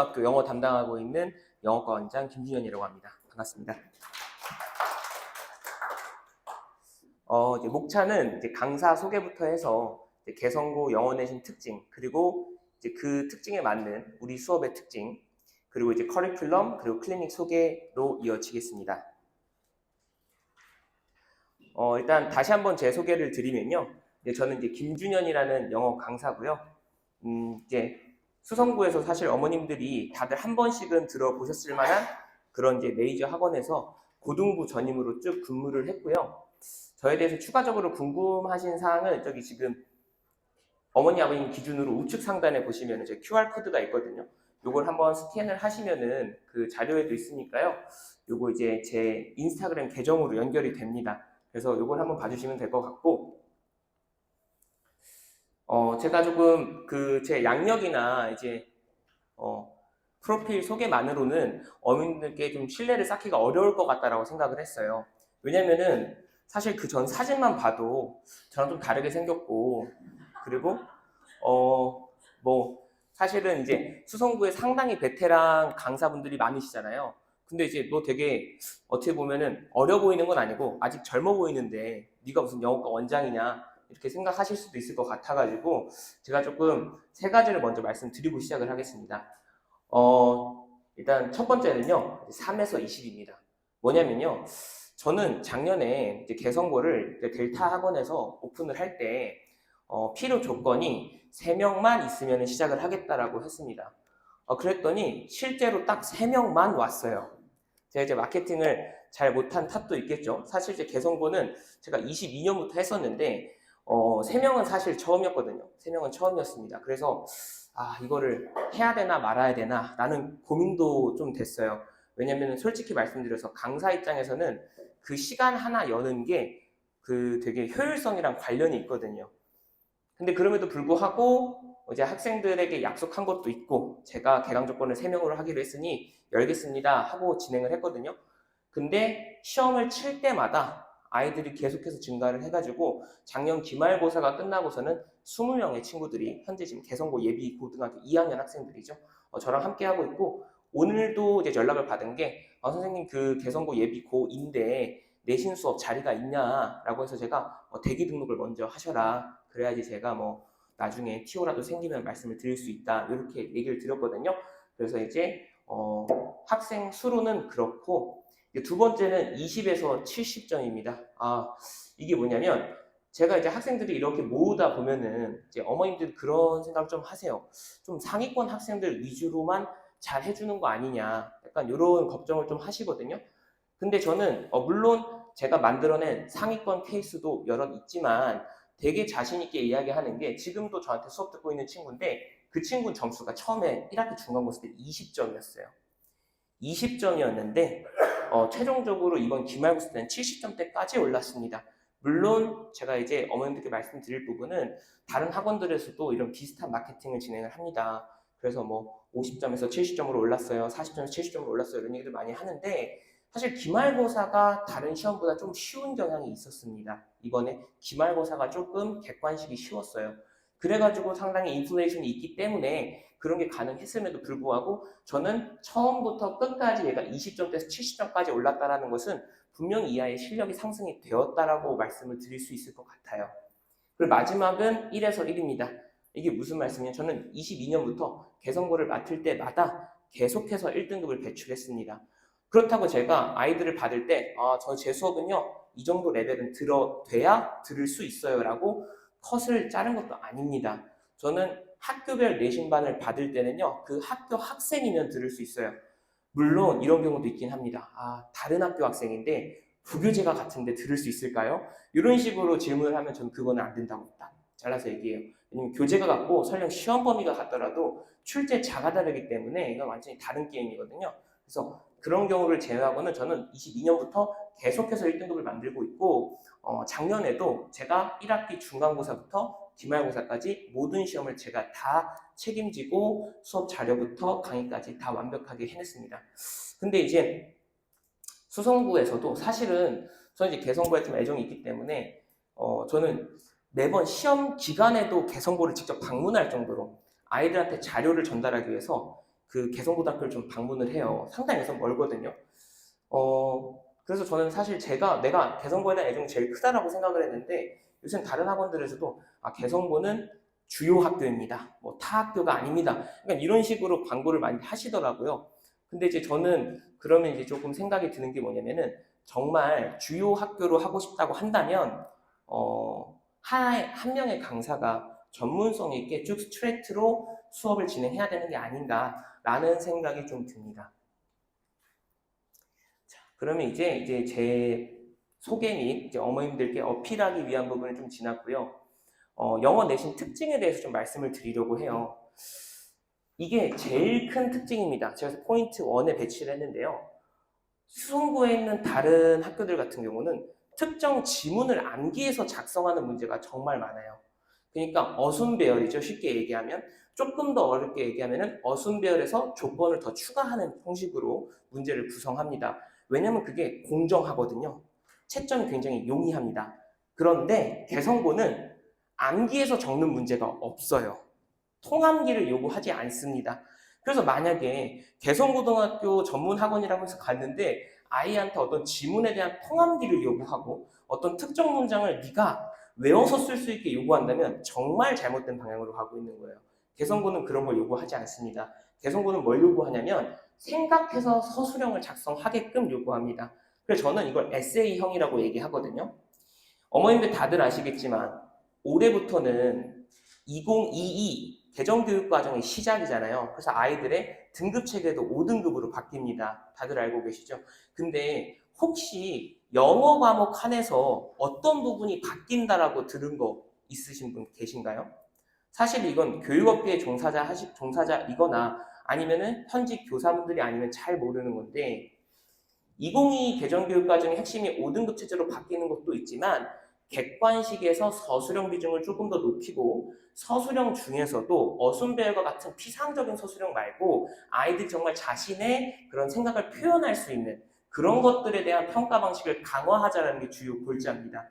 학교 영어 담당하고 있는 영어과 원장 김준현이라고 합니다. 반갑습니다. 이제 목차는 이제 강사 소개부터 해서 이제 개성고 영어 내신 특징, 그리고 이제 그 특징에 맞는 우리 수업의 특징, 그리고 이제 커리큘럼, 그리고 클리닉 소개로 이어지겠습니다. 일단 다시 한번 제 소개를 드리면요. 저는 이제 김준현이라는 영어 강사고요. 이제 수성구에서 사실 어머님들이 다들 한 번씩은 들어보셨을 만한 그런 이제 메이저 학원에서 고등부 전임으로 쭉 근무를 했고요. 저에 대해서 추가적으로 궁금하신 사항은 저기 지금 어머니 아버님 기준으로 우측 상단에 보시면 이제 QR코드가 있거든요. 요걸 한번 스캔을 하시면은 그 자료에도 있으니까요. 요거 이제 제 인스타그램 계정으로 연결이 됩니다. 그래서 요걸 한번 봐주시면 될 것 같고, 제가 조금 제 양력이나 이제 프로필 소개만으로는 어머님들께 좀 신뢰를 쌓기가 어려울 것 같다라고 생각을 했어요. 왜냐면은 사실 그 전 사진만 봐도 저랑 좀 다르게 생겼고, 그리고 뭐 사실은 이제 수성구에 상당히 베테랑 강사분들이 많으시잖아요. 근데 이제 너 되게 어떻게 보면은 어려 보이는 건 아니고 아직 젊어 보이는데 네가 무슨 영어과 원장이냐 이렇게 생각하실 수도 있을 것 같아가지고 제가 조금 세 가지를 먼저 말씀드리고 시작을 하겠습니다. 일단 첫 번째는요, 3에서 20입니다. 뭐냐면요, 저는 작년에 이제 개성고를 델타 학원에서 오픈을 할 때, 필요 조건이 3명만 있으면 시작을 하겠다라고 했습니다. 그랬더니 실제로 딱 3명만 왔어요. 제가 이제 마케팅을 잘 못한 탓도 있겠죠. 사실 이제 개성고는 제가 22년부터 했었는데, 3명은 사실 처음이었거든요. 3명은 처음이었습니다. 그래서 이거를 해야 되나 말아야 되나 라는 고민도 좀 됐어요. 왜냐면 솔직히 말씀드려서 강사 입장에서는 그 시간 하나 여는 게 되게 효율성이랑 관련이 있거든요. 근데 그럼에도 불구하고 이제 학생들에게 약속한 것도 있고 제가 개강 조건을 3명으로 하기로 했으니 열겠습니다 하고 진행을 했거든요. 근데 시험을 칠 때마다 아이들이 계속해서 증가를 해가지고 작년 기말고사가 끝나고서는 20명의 친구들이 현재 지금 개성고 예비 고등학교 2학년 학생들이죠. 저랑 함께 하고 있고, 오늘도 이제 연락을 받은 게 선생님 그 개성고 예비 고인데 내신 수업 자리가 있냐라고 해서 제가 대기 등록을 먼저 하셔라. 그래야지 제가 나중에 TO라도 생기면 말씀을 드릴 수 있다. 이렇게 얘기를 드렸거든요. 그래서 이제 학생 수로는 그렇고, 두 번째는 20에서 70점입니다. 이게 뭐냐면 제가 이제 학생들이 이렇게 모으다 보면은 이제 어머님들 그런 생각 좀 하세요. 좀 상위권 학생들 위주로만 잘 해주는 거 아니냐. 약간 이런 걱정을 좀 하시거든요. 근데 저는 물론 제가 만들어낸 상위권 케이스도 여럿 있지만 되게 자신 있게 이야기하는 게, 지금도 저한테 수업 듣고 있는 친구인데 그 친구 점수가 처음에 1학기 중간고사 때 20점이었어요. 20점이었는데 최종적으로 이번 기말고사 때는 70점대까지 올랐습니다. 물론 제가 이제 어머님들께 말씀드릴 부분은 다른 학원들에서도 이런 비슷한 마케팅을 진행을 합니다. 그래서 50점에서 70점으로 올랐어요, 40점에서 70점으로 올랐어요, 이런 얘기를 많이 하는데 사실 기말고사가 다른 시험보다 좀 쉬운 경향이 있었습니다. 이번에 기말고사가 조금 객관식이 쉬웠어요. 그래가지고 상당히 인플레이션이 있기 때문에 그런 게 가능했음에도 불구하고 저는 처음부터 끝까지 얘가 20점대에서 70점까지 올랐다는 것은 분명히 이 아이의 실력이 상승이 되었다라고 말씀을 드릴 수 있을 것 같아요. 그리고 마지막은 1에서 1입니다. 이게 무슨 말씀이냐면 저는 22년부터 개성고를 맡을 때마다 계속해서 1등급을 배출했습니다. 그렇다고 제가 아이들을 받을 때 제 수업은요 이 정도 레벨은 돼야 들을 수 있어요 라고 컷을 자른 것도 아닙니다. 저는 학교별 내신반을 받을 때는요 그 학교 학생이면 들을 수 있어요. 물론 이런 경우도 있긴 합니다. 다른 학교 학생인데 부교재가 같은데 들을 수 있을까요? 이런 식으로 질문을 하면 저는 그거는 안 된다고 딱 잘라서 얘기해요. 왜냐면 교재가 같고 설령 시험 범위가 같더라도 출제자가 다르기 때문에 이건 완전히 다른 게임이거든요. 그래서 그런 경우를 제외하고는 저는 22년부터 계속해서 1등급을 만들고 있고, 작년에도 제가 1학기 중간고사부터 기말고사까지 모든 시험을 제가 다 책임지고 수업 자료부터 강의까지 다 완벽하게 해냈습니다. 근데 이제 수성구에서도 사실은 저는 이제 개성고에 좀 애정이 있기 때문에 저는 매번 시험 기간에도 개성고를 직접 방문할 정도로 아이들한테 자료를 전달하기 위해서 그 개성고등학교를 좀 방문을 해요. 상당히 여기서 멀거든요. 그래서 저는 사실 내가 개성고에 대한 애정이 제일 크다라고 생각을 했는데 요새는 다른 학원들에서도 개성고는 주요 학교입니다. 뭐 타 학교가 아닙니다. 그러니까 이런 식으로 광고를 많이 하시더라고요. 근데 이제 저는 그러면 이제 조금 생각이 드는 게 뭐냐면은 정말 주요 학교로 하고 싶다고 한다면 한 명의 강사가 전문성 있게 쭉 스트레이트로 수업을 진행해야 되는 게 아닌가라는 생각이 좀 듭니다. 자, 그러면 이제 제 소개 및 이제 어머님들께 어필하기 위한 부분을 좀 지났고요. 영어 내신 특징에 대해서 좀 말씀을 드리려고 해요. 이게 제일 큰 특징입니다. 제가 포인트 1에 배치를 했는데요. 수성구에 있는 다른 학교들 같은 경우는 특정 지문을 암기해서 작성하는 문제가 정말 많아요. 그러니까 어순배열이죠. 쉽게 얘기하면. 조금 더 어렵게 얘기하면 어순배열에서 조건을 더 추가하는 형식으로 문제를 구성합니다. 왜냐면 그게 공정하거든요. 채점이 굉장히 용이합니다. 그런데 개성고는 암기해서 적는 문제가 없어요. 통암기를 요구하지 않습니다. 그래서 만약에 개성고등학교 전문학원이라고 해서 갔는데 아이한테 어떤 지문에 대한 통암기를 요구하고 어떤 특정 문장을 네가 외워서 쓸 수 있게 요구한다면 정말 잘못된 방향으로 가고 있는 거예요. 개성고는 그런 걸 요구하지 않습니다. 개성고는 뭘 요구하냐면 생각해서 서술형을 작성하게끔 요구합니다. 그래서 저는 이걸 에세이형이라고 얘기하거든요. 어머님들 다들 아시겠지만 올해부터는 2022 개정교육과정의 시작이잖아요. 그래서 아이들의 등급 체계도 5등급으로 바뀝니다. 다들 알고 계시죠? 근데 혹시 영어 과목 한해서 어떤 부분이 바뀐다라고 들은 거 있으신 분 계신가요? 사실 이건 교육업계의 종사자이거나 아니면은 현직 교사분들이 아니면 잘 모르는 건데 2022 개정교육과정의 핵심이 5등급 체제로 바뀌는 것도 있지만 객관식에서 서술형 비중을 조금 더 높이고 서술형 중에서도 어순배열과 같은 피상적인 서술형 말고 아이들이 정말 자신의 그런 생각을 표현할 수 있는 그런 것들에 대한 평가 방식을 강화하자는 게 주요 골자입니다.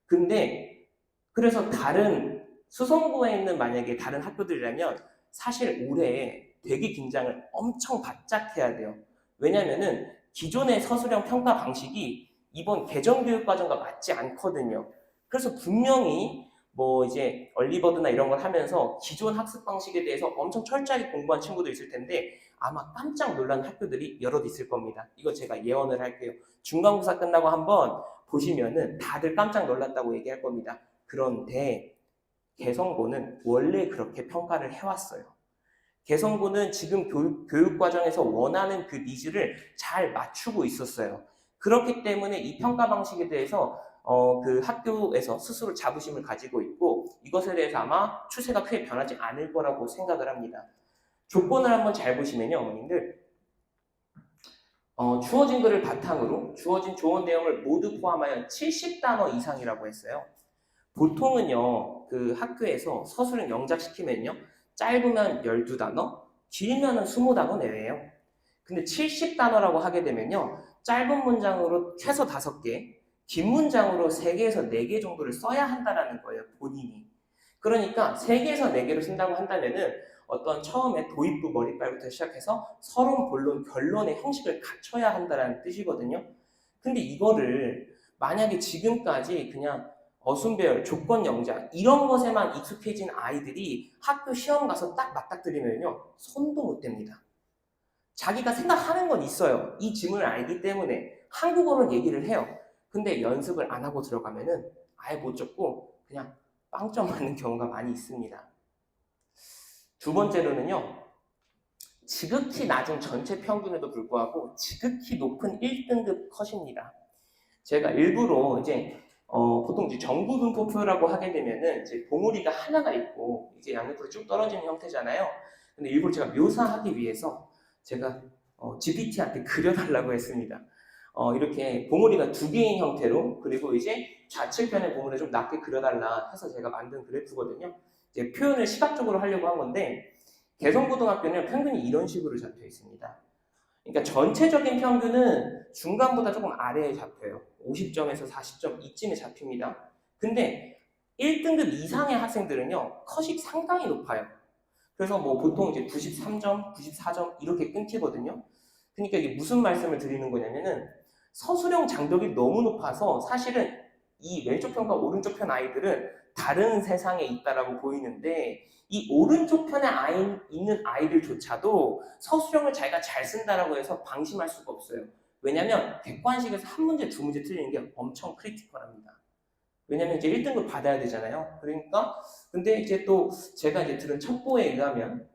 근데 그래서 다른 수성구에 있는 만약에 다른 학교들이라면 사실 올해 되게 긴장을 엄청 바짝 해야 돼요. 왜냐면은 기존의 서술형 평가 방식이 이번 개정교육과정과 맞지 않거든요. 그래서 분명히 뭐 이제 얼리버드나 이런 걸 하면서 기존 학습 방식에 대해서 엄청 철저하게 공부한 친구도 있을 텐데 아마 깜짝 놀라는 학교들이 여럿 있을 겁니다. 이거 제가 예언을 할게요. 중간고사 끝나고 한번 보시면은 다들 깜짝 놀랐다고 얘기할 겁니다. 그런데 개성고는 원래 그렇게 평가를 해왔어요. 개성고는 지금 교육과정에서 원하는 그 니즈를 잘 맞추고 있었어요. 그렇기 때문에 이 평가 방식에 대해서 그 학교에서 스스로 자부심을 가지고 있고 이것에 대해서 아마 추세가 크게 변하지 않을 거라고 생각을 합니다. 조건을 한번 잘 보시면요, 어머님들. 주어진 글을 바탕으로 주어진 조언 내용을 모두 포함하여 70단어 이상이라고 했어요. 보통은요, 그 학교에서 서술은 영작시키면요, 짧으면 12단어, 길면은 20단어 내외예요. 근데 70단어라고 하게 되면요, 짧은 문장으로 최소 5개, 긴 문장으로 3개에서 4개 정도를 써야 한다는 거예요, 본인이. 그러니까 3개에서 4개로 쓴다고 한다면은 어떤 처음에 도입부 머리빨부터 시작해서 서론, 본론, 결론의 형식을 갖춰야 한다는 뜻이거든요. 근데 이거를 만약에 지금까지 그냥 어순배열, 조건 영작 이런 것에만 익숙해진 아이들이 학교 시험 가서 딱 맞닥뜨리면요 손도 못 댑니다. 자기가 생각하는 건 있어요. 이 지문을 알기 때문에 한국어로 얘기를 해요. 근데 연습을 안 하고 들어가면은 아예 못 적고 그냥 빵점 맞는 경우가 많이 있습니다. 두 번째로는요. 지극히 낮은 전체 평균에도 불구하고 지극히 높은 1등급 컷입니다. 제가 일부러 이제 보통 이제 정부 분포표라고 하게 되면은 이제 봉우리가 하나가 있고 이제 양옆으로 쭉 떨어지는 형태잖아요. 근데 일부러 제가 묘사하기 위해서 제가 GPT한테 그려달라고 했습니다. 이렇게 봉우리가 2개인 형태로 그리고 이제 좌측편의 봉우리를 좀 낮게 그려달라 해서 제가 만든 그래프거든요. 이제 표현을 시각적으로 하려고 한 건데 개성고등학교는 평균이 이런 식으로 잡혀 있습니다. 그러니까 전체적인 평균은 중간보다 조금 아래에 잡혀요. 50점에서 40점 이쯤에 잡힙니다. 근데 1등급 이상의 학생들은요, 컷이 상당히 높아요. 그래서 뭐 보통 이제 93점, 94점 이렇게 끊기거든요. 그러니까 이게 무슨 말씀을 드리는 거냐면은 서술형 장벽이 너무 높아서 사실은 이 왼쪽 편과 오른쪽 편 아이들은 다른 세상에 있다라고 보이는데 이 오른쪽 편에 있는 아이들조차도 서술형을 자기가 잘 쓴다라고 해서 방심할 수가 없어요. 왜냐면 객관식에서 한 문제, 두 문제 틀리는 게 엄청 크리티컬합니다. 왜냐면 이제 1등급 받아야 되잖아요. 그러니까 근데 이제 또 제가 이제 들은 첩보에 의하면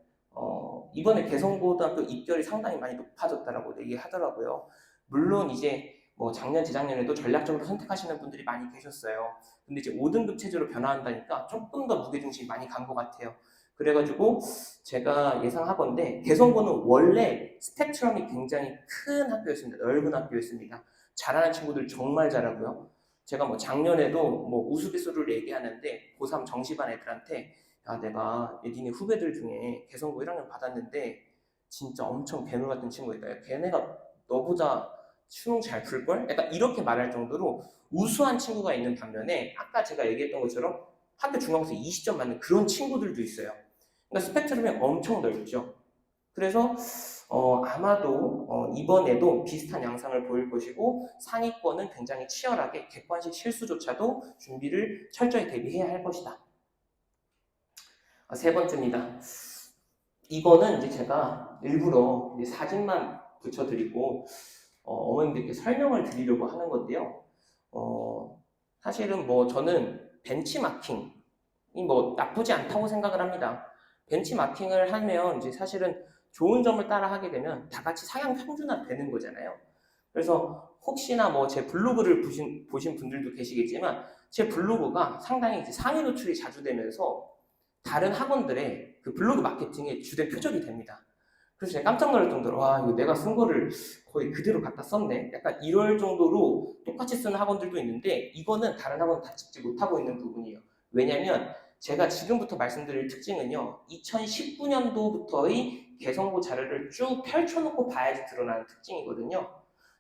이번에 개성고등학교 입결이 상당히 많이 높아졌다라고 얘기하더라고요. 물론 이제 뭐 작년, 재작년에도 전략적으로 선택하시는 분들이 많이 계셨어요. 근데 이제 5등급 체제로 변화한다니까 조금 더 무게중심이 많이 간 것 같아요. 그래가지고 제가 예상하건대 개성고는 원래 스펙트럼이 굉장히 큰 학교였습니다. 넓은 학교였습니다. 잘하는 친구들 정말 잘하고요. 제가 뭐 작년에도 뭐 우스갯소리를 얘기하는데 고3 정시반 애들한테 야 내가 니네 후배들 중에 개성고 1학년 받았는데 진짜 엄청 괴물 같은 친구 있다. 야, 걔네가 너보다 수능 잘 풀걸? 약간 이렇게 말할 정도로 우수한 친구가 있는 반면에 아까 제가 얘기했던 것처럼 학교 중간고사 20점 맞는 그런 친구들도 있어요. 그러니까 스펙트럼이 엄청 넓죠. 그래서 아마도 이번에도 비슷한 양상을 보일 것이고 상위권은 굉장히 치열하게 객관식 실수조차도 준비를 철저히 대비해야 할 것이다. 세 번째입니다. 이거는 이제 제가 일부러 이제 사진만 붙여드리고 어머님들께 설명을 드리려고 하는 건데요. 사실은 뭐 저는 벤치마킹이 뭐 나쁘지 않다고 생각을 합니다. 벤치마킹을 하면 이제 사실은 좋은 점을 따라 하게 되면 다 같이 상향 평준화 되는 거잖아요. 그래서 혹시나 뭐 제 블로그를 보신 분들도 계시겠지만 제 블로그가 상당히 이제 상위 노출이 자주 되면서 다른 학원들의 그 블로그 마케팅의 주된 표적이 됩니다. 그래서 제가 깜짝 놀랄 정도로 와 이거 내가 쓴 거를 거의 그대로 갖다 썼네. 약간 이럴 정도로 똑같이 쓰는 학원들도 있는데 이거는 다른 학원 다 찍지 못하고 있는 부분이에요. 왜냐면 제가 지금부터 말씀드릴 특징은요. 2019년도부터의 개성고 자료를 쭉 펼쳐놓고 봐야지 드러나는 특징이거든요.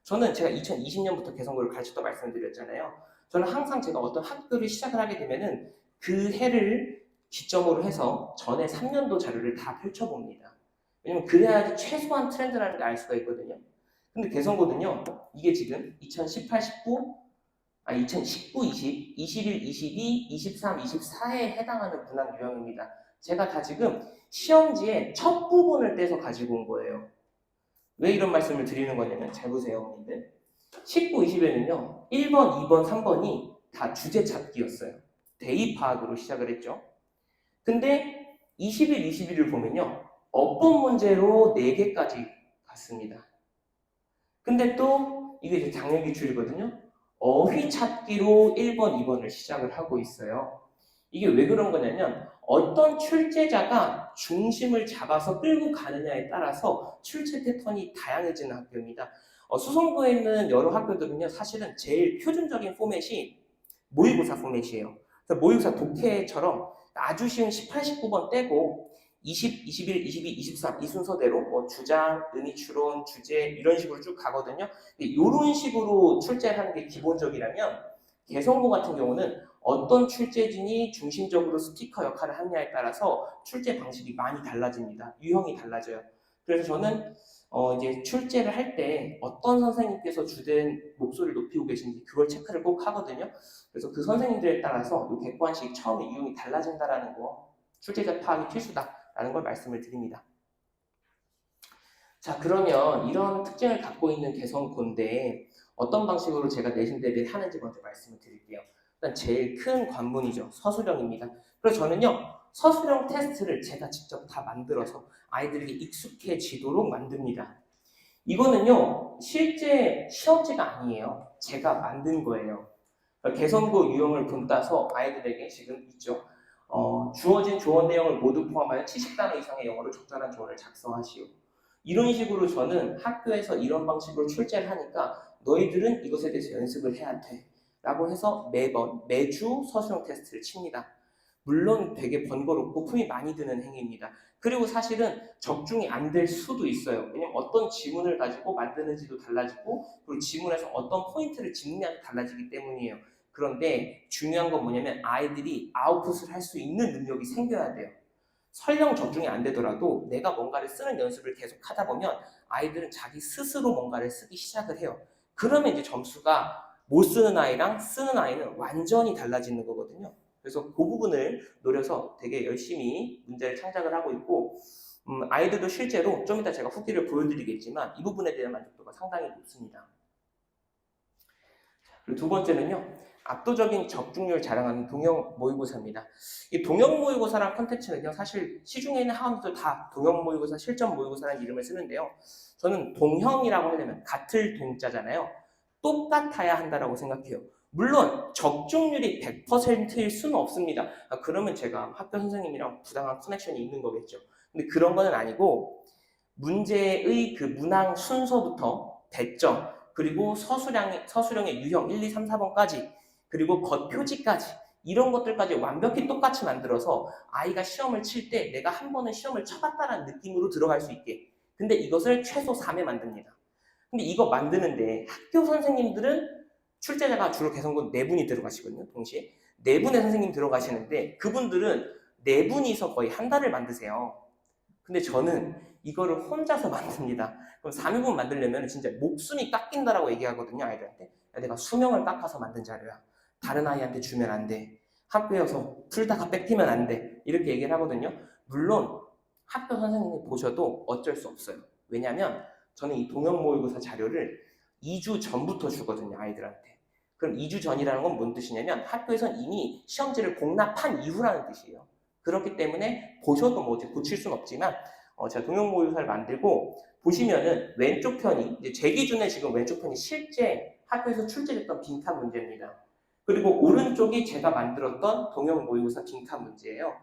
저는 제가 2020년부터 개성고를 가르쳤다 말씀드렸잖아요. 저는 항상 제가 어떤 학교를 시작을 하게 되면은 그 해를 기점으로 해서 전에 3년도 자료를 다 펼쳐봅니다. 왜냐면 그래야지 최소한 트렌드라는 걸 알 수가 있거든요. 근데 개성고는요, 이게 지금 2018, 19, 2019, 20, 21, 22, 23, 24에 해당하는 문학 유형입니다. 제가 다 지금 시험지의 첫 부분을 떼서 가지고 온 거예요. 왜 이런 말씀을 드리는 거냐면 잘 보세요, 어머니들. 19, 20에는요, 1번, 2번, 3번이 다 주제 찾기였어요. 대입 파악으로 시작을 했죠. 근데 21, 22를 보면요, 어법 문제로 4개까지 갔습니다. 근데 또 이게 이제 작년 기출이거든요. 어휘 찾기로 1번, 2번을 시작을 하고 있어요. 이게 왜 그런 거냐면 어떤 출제자가 중심을 잡아서 끌고 가느냐에 따라서 출제 패턴이 다양해지는 학교입니다. 수성고에 있는 여러 학교들은요, 사실은 제일 표준적인 포맷이 모의고사 포맷이에요. 그래서 모의고사 독해처럼 아주 쉬운 18, 19번 떼고 20, 21, 22, 23 이 순서대로 뭐 주장, 의미 추론, 주제 이런 식으로 쭉 가거든요. 이런 식으로 출제를 하는 게 기본적이라면 개성고 같은 경우는 어떤 출제진이 중심적으로 스피커 역할을 하느냐에 따라서 출제 방식이 많이 달라집니다. 유형이 달라져요. 그래서 저는 이제 출제를 할 때 어떤 선생님께서 주된 목소리를 높이고 계신지 그걸 체크를 꼭 하거든요. 그래서 그 선생님들에 따라서 이 객관식 처음에 유형이 달라진다라는 거 출제자 파악이 필수다라는 걸 말씀을 드립니다. 자, 그러면 이런 특징을 갖고 있는 개성고인데 어떤 방식으로 제가 내신 대비를 하는지 먼저 말씀을 드릴게요. 일단 제일 큰 관문이죠. 서술형입니다. 그래서 저는요. 서술형 테스트를 제가 직접 다 만들어서 아이들에게 익숙해지도록 만듭니다. 이거는요. 실제 시험지가 아니에요. 제가 만든 거예요. 개성고 유형을 본따서 아이들에게 지금 있죠. 주어진 조언 내용을 모두 포함하여 70단어 이상의 영어로 적절한 조언을 작성하시오. 이런 식으로 저는 학교에서 이런 방식으로 출제를 하니까 너희들은 이것에 대해서 연습을 해야 돼. 라고 해서 매주 서술형 테스트를 칩니다. 물론 되게 번거롭고 품이 많이 드는 행위입니다. 그리고 사실은 적중이 안 될 수도 있어요. 왜냐면 어떤 지문을 가지고 만드는지도 달라지고 그리고 지문에서 어떤 포인트를 짚느냐도 달라지기 때문이에요. 그런데 중요한 건 뭐냐면 아이들이 아웃풋을 할 수 있는 능력이 생겨야 돼요. 설령 적중이 안 되더라도 내가 뭔가를 쓰는 연습을 계속 하다 보면 아이들은 자기 스스로 뭔가를 쓰기 시작을 해요. 그러면 이제 점수가 못 쓰는 아이랑 쓰는 아이는 완전히 달라지는 거거든요. 그래서 그 부분을 노려서 되게 열심히 문제를 창작을 하고 있고, 아이들도 실제로 좀 이따 제가 후기를 보여드리겠지만 이 부분에 대한 만족도가 상당히 높습니다. 그리고 두 번째는요, 압도적인 적중률 자랑하는 동형 모의고사입니다. 이 동형 모의고사란 컨텐츠는요, 사실 시중에 있는 학원들 다 동형 모의고사, 실전 모의고사라는 이름을 쓰는데요. 저는 동형이라고 하려면 같을 동자잖아요. 똑같아야 한다라고 생각해요. 물론 적중률이 100%일 수는 없습니다. 그러면 제가 학교 선생님이랑 부당한 커넥션이 있는 거겠죠. 근데 그런 거는 아니고 문제의 그 문항 순서부터 배점, 그리고 서술형의 유형 1, 2, 3, 4번까지, 그리고 겉표지까지 이런 것들까지 완벽히 똑같이 만들어서 아이가 시험을 칠 때 내가 한 번은 시험을 쳐봤다는 느낌으로 들어갈 수 있게. 근데 이것을 최소 3회 만듭니다. 근데 이거 만드는데 학교 선생님들은 출제자가 주로 개성군 4분이 들어가시거든요. 동시에 4분의 선생님 들어가시는데 그분들은 4분이서 거의 한 달을 만드세요. 근데 저는 이거를 혼자서 만듭니다. 그럼 3인분 만들려면 진짜 목숨이 깎인다라고 얘기하거든요, 아이들한테. 야, 내가 수명을 깎아서 만든 자료야. 다른 아이한테 주면 안 돼. 학교에서 풀다가 뺏기면 안 돼. 이렇게 얘기를 하거든요. 물론 학교 선생님이 보셔도 어쩔 수 없어요. 왜냐하면 저는 이 동형 모의고사 자료를 2주 전부터 주거든요, 아이들한테. 그럼 2주 전이라는 건 뭔 뜻이냐면 학교에선 이미 시험지를 공납한 이후라는 뜻이에요. 그렇기 때문에 보셔도 뭐 고칠 수는 없지만 제가 동형 모의고사를 만들고 보시면은 왼쪽 편이 이제 제 기준에 지금 왼쪽 편이 실제 학교에서 출제됐던 빈칸 문제입니다. 그리고 오른쪽이 제가 만들었던 동형 모의고사 빈칸 문제예요.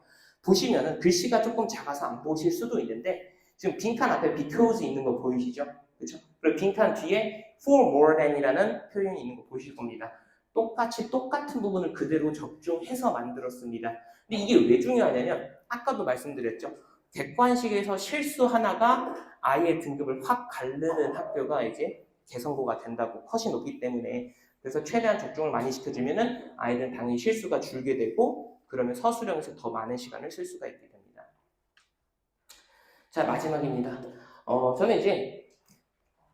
보시면은 글씨가 조금 작아서 안 보실 수도 있는데 지금 빈칸 앞에 because 있는 거 보이시죠? 그렇죠? 그리고 빈칸 뒤에 for more than이라는 표현이 있는 거 보실 겁니다. 똑같이 똑같은 부분을 그대로 적중해서 만들었습니다. 근데 이게 왜 중요하냐면 아까도 말씀드렸죠. 객관식에서 실수 하나가 아이의 등급을 확 가르는 학교가 이제 개선고가 된다고 컷이 높기 때문에 그래서 최대한 적중을 많이 시켜주면은 아이들은 당연히 실수가 줄게 되고 그러면 서술형에서 더 많은 시간을 쓸 수가 있게 됩니다. 자, 마지막입니다. 저는 이제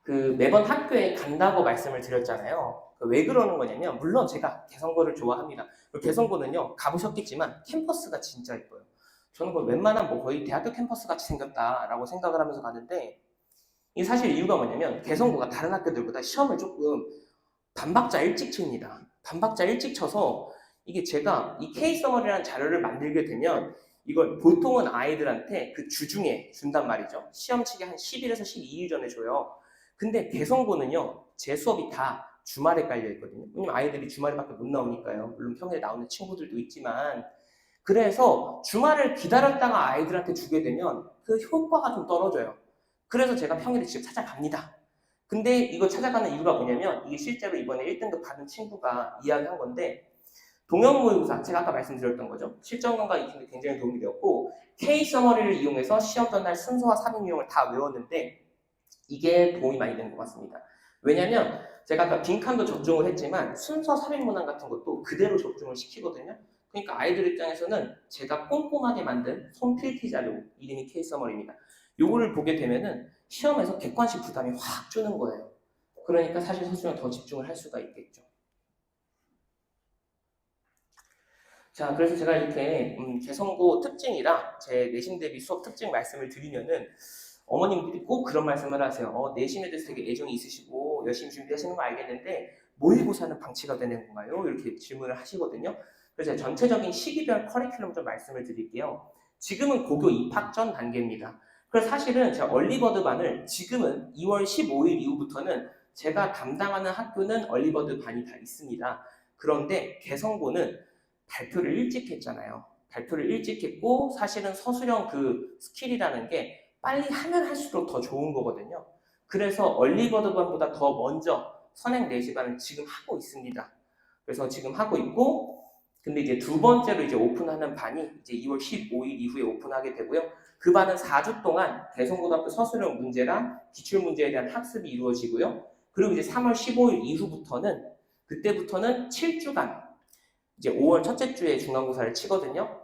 그 매번 학교에 간다고 말씀을 드렸잖아요. 왜 그러는 거냐면 물론 제가 개성고를 좋아합니다. 개성고는요 가보셨겠지만 캠퍼스가 진짜 예뻐요. 저는 웬만한 뭐 거의 대학교 캠퍼스 같이 생겼다라고 생각을 하면서 가는데 이 사실 이유가 뭐냐면 개성고가 다른 학교들보다 시험을 조금 반박자 일찍 칩니다. 반박자 일찍 쳐서 이게 제가 이 케이스 서머리라는 자료를 만들게 되면 이걸 보통은 아이들한테 그 주중에 준단 말이죠. 시험 치기 한 10일에서 12일 전에 줘요. 근데 개성고는요 제 수업이 다 주말에 깔려 있거든요. 왜냐면 아이들이 주말에밖에 못 나오니까요. 물론 평일에 나오는 친구들도 있지만 그래서 주말을 기다렸다가 아이들한테 주게 되면 그 효과가 좀 떨어져요. 그래서 제가 평일에 직접 찾아갑니다. 근데 이거 찾아가는 이유가 뭐냐면 이게 실제로 이번에 1등급 받은 친구가 이야기한 건데 동형 모의고사 제가 아까 말씀드렸던 거죠. 실전관과 익히는 데 굉장히 도움이 되었고 케이스 서머리를 이용해서 시험 전날 순서와 삽입 유형을 다 외웠는데 이게 도움이 많이 되는 것 같습니다. 왜냐면 제가 아까 빈칸도 적중을 했지만 순서 삽입 문항 같은 것도 그대로 적중을 시키거든요. 그러니까 아이들 입장에서는 제가 꼼꼼하게 만든 손필기 자료 이름이 케이스 서머리입니다. 요거를 보게 되면은 시험에서 객관식 부담이 확 주는 거예요. 그러니까 사실 선수는 더 집중을 할 수가 있겠죠. 자, 그래서 제가 이렇게 개성고 특징이랑 제 내신 대비 수업 특징 말씀을 드리면은 어머님들이 꼭 그런 말씀을 하세요. 내신에 대해서 되게 애정이 있으시고 열심히 준비하시는 거 알겠는데 모의고사는 방치가 되는 건가요? 이렇게 질문을 하시거든요. 그래서 제가 전체적인 시기별 커리큘럼 좀 말씀을 드릴게요. 지금은 고교 입학 전 단계입니다. 그래서 사실은 제가 얼리버드반을 지금은 2월 15일 이후부터는 제가 담당하는 학교는 얼리버드 반이 다 있습니다. 그런데 개성고는 발표를 일찍 했잖아요. 발표를 일찍 했고 사실은 서술형 그 스킬이라는 게 빨리 하면 할수록 더 좋은 거거든요. 그래서 얼리버드반보다 더 먼저 선행 4시간을 지금 하고 있습니다. 그래서 지금 하고 있고 근데 이제 두 번째로 이제 오픈하는 반이 이제 2월 15일 이후에 오픈하게 되고요. 그 반은 4주 동안 개성고등학교 서술형 문제랑 기출문제에 대한 학습이 이루어지고요. 그리고 이제 3월 15일 이후부터는 그때부터는 7주간 이제 5월 첫째 주에 중간고사를 치거든요.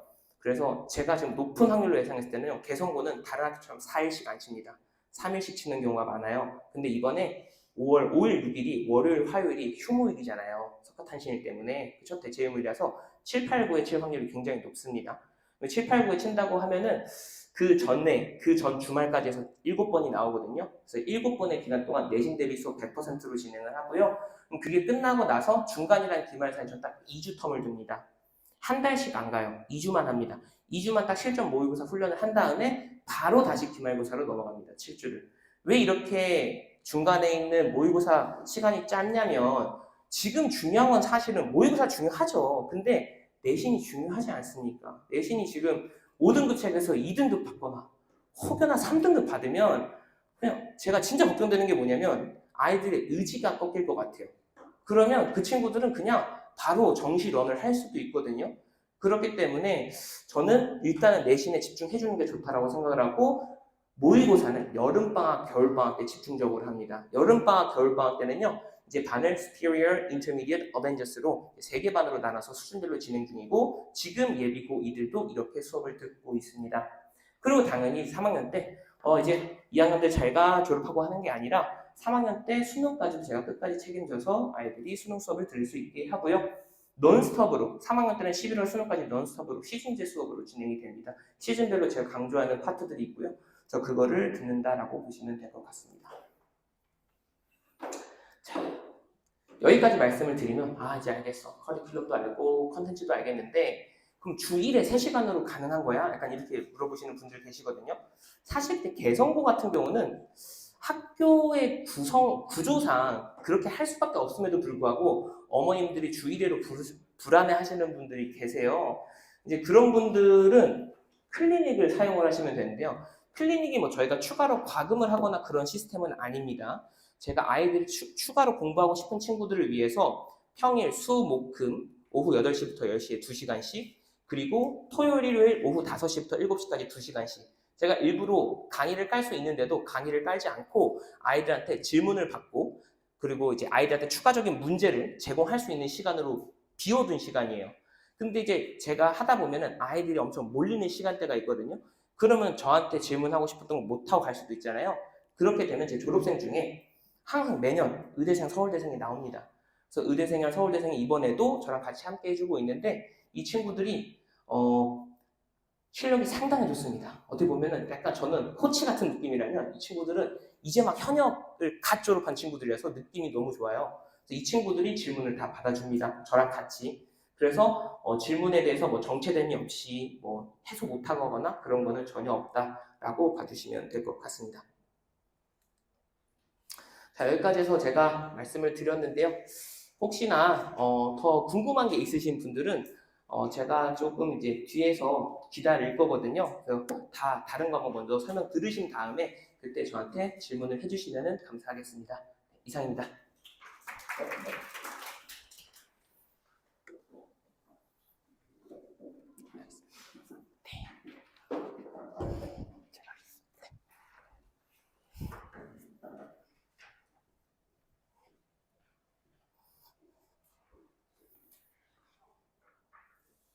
그래서 제가 지금 높은 확률로 예상했을 때는요, 개선고는 다른 학교처럼 4일씩 안 칩니다. 3일씩 치는 경우가 많아요. 근데 이번에 5월 5일, 6일이 월요일, 화요일이 휴무일이잖아요. 석가탄신일 때문에. 그쵸? 대체휴무일이라서 7, 8, 9에 칠 확률이 굉장히 높습니다. 7, 8, 9에 친다고 하면은 그 전 주말까지 해서 7번이 나오거든요. 그래서 7번의 기간 동안 내신 대비 수업 100%로 진행을 하고요. 그럼 그게 끝나고 나서 중간이라는 기말 사이에 전 딱 2주 텀을 둡니다. 한 달씩 안 가요. 2주만 합니다. 2주만 딱 실전 모의고사 훈련을 한 다음에 바로 다시 기말고사로 넘어갑니다. 7주를. 왜 이렇게 중간에 있는 모의고사 시간이 짧냐면 지금 중요한 건 사실은 모의고사 중요하죠. 근데 내신이 중요하지 않습니까? 내신이 지금 5등급 책에서 2등급 받거나 혹여나 3등급 받으면 그냥 제가 진짜 걱정되는 게 뭐냐면 아이들의 의지가 꺾일 것 같아요. 그러면 그 친구들은 그냥 바로 정시런을 할 수도 있거든요. 그렇기 때문에 저는 일단은 내신에 집중해주는 게 좋다라고 생각을 하고 모의고사는 여름방학, 겨울방학 때 집중적으로 합니다. 여름방학, 겨울방학 때는요. 이제 반을 Superior, Intermediate, Advanceds로 3개 반으로 나눠서 수준별로 진행 중이고 지금 예비고 이들도 이렇게 수업을 듣고 있습니다. 그리고 당연히 3학년 때 이제 2학년 때 잘가 졸업하고 하는 게 아니라 3학년 때 수능까지도 제가 끝까지 책임져서 아이들이 수능 수업을 들을 수 있게 하고요. 논스톱으로 3학년 때는 11월 수능까지 논스톱으로 시즌제 수업으로 진행이 됩니다. 시즌별로 제가 강조하는 파트들이 있고요. 저 그거를 듣는다라고 보시면 될 것 같습니다. 자, 여기까지 말씀을 드리면 이제 알겠어. 커리큘럼도 알고 컨텐츠도 알겠는데 그럼 주 1회 3시간으로 가능한 거야? 약간 이렇게 물어보시는 분들 계시거든요. 사실 개성고 같은 경우는 학교의 구조상 그렇게 할 수밖에 없음에도 불구하고 어머님들이 주 1회로 불안해 하시는 분들이 계세요. 이제 그런 분들은 클리닉을 사용을 하시면 되는데요. 클리닉이 뭐 저희가 추가로 과금을 하거나 그런 시스템은 아닙니다. 제가 아이들이 추가로 공부하고 싶은 친구들을 위해서 평일, 수, 목, 금 오후 8시부터 10시에 2시간씩 그리고 토요일, 일요일 오후 5시부터 7시까지 2시간씩 제가 일부러 강의를 깔 수 있는데도 강의를 깔지 않고 아이들한테 질문을 받고 그리고 이제 아이들한테 추가적인 문제를 제공할 수 있는 시간으로 비워둔 시간이에요. 근데 이제 제가 하다 보면은 아이들이 엄청 몰리는 시간대가 있거든요. 그러면 저한테 질문하고 싶었던 거 못하고 갈 수도 있잖아요. 그렇게 되면 제 졸업생 중에 항상 매년 의대생, 서울대생이 나옵니다. 그래서 의대생이랑 서울대생이 이번에도 저랑 같이 함께 해주고 있는데 이 친구들이 실력이 상당히 좋습니다. 어떻게 보면은 약간 저는 코치 같은 느낌이라면 이 친구들은 이제 막 현역을 갓 졸업한 친구들이라서 느낌이 너무 좋아요. 그래서 이 친구들이 질문을 다 받아줍니다. 저랑 같이. 그래서 질문에 대해서 뭐 정체됨이 없이 뭐 해소 못하거나 그런 거는 전혀 없다라고 봐주시면 될 것 같습니다. 자, 여기까지 해서 제가 말씀을 드렸는데요. 혹시나 더 궁금한 게 있으신 분들은 제가 조금 이제 뒤에서 기다릴 거거든요. 그래서 다 다른 거 한번 먼저 설명 들으신 다음에 그때 저한테 질문을 해주시면 감사하겠습니다. 이상입니다.